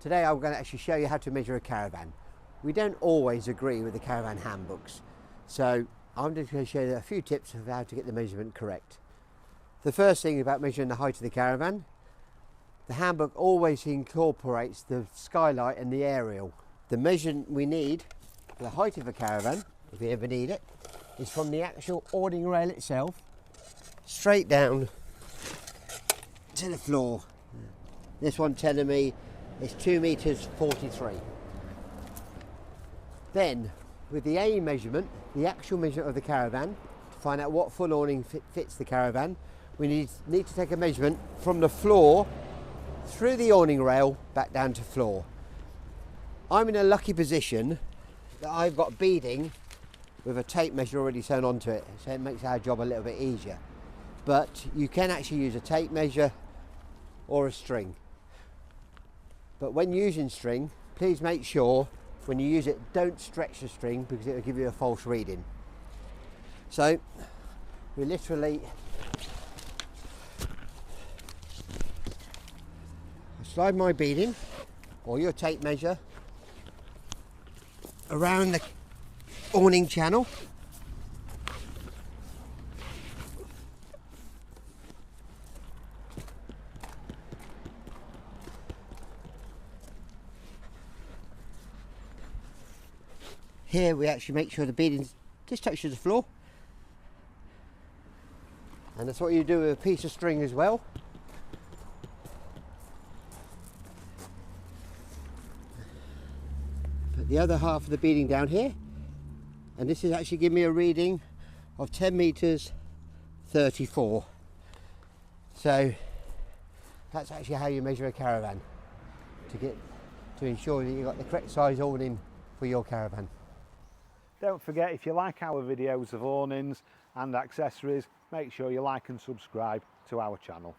Today I'm going to actually show you how to measure a caravan. We don't always agree with the caravan handbooks, so I'm just going to show you a few tips of how to get the measurement correct. The first thing about measuring the height of the caravan, the handbook always incorporates the skylight and the aerial. The measurement we need for the height of a caravan, if you ever need it, is from the actual awning rail itself straight down to the floor. This one telling me it's 2 meters 43. Then with the A measurement, the actual measurement of the caravan, to find out what full awning fits the caravan, we need to take a measurement from the floor through the awning rail back down to floor. I'm in a lucky position that I've got beading with a tape measure already sewn onto it, so it makes our job a little bit easier. But you can actually use a tape measure or a string. But when using string, please make sure when you use it, don't stretch the string because it will give you a false reading. So we literally slide my beading or your tape measure around the awning channel. Here we actually make sure the beading just touches the floor, and that's what you do with a piece of string as well. Put the other half of the beading down here, and this is actually giving me a reading of 10 meters 34. So that's actually how you measure a caravan to ensure that you've got the correct size awning for your caravan. Don't forget, if you like our videos of awnings and accessories, make sure you like and subscribe to our channel.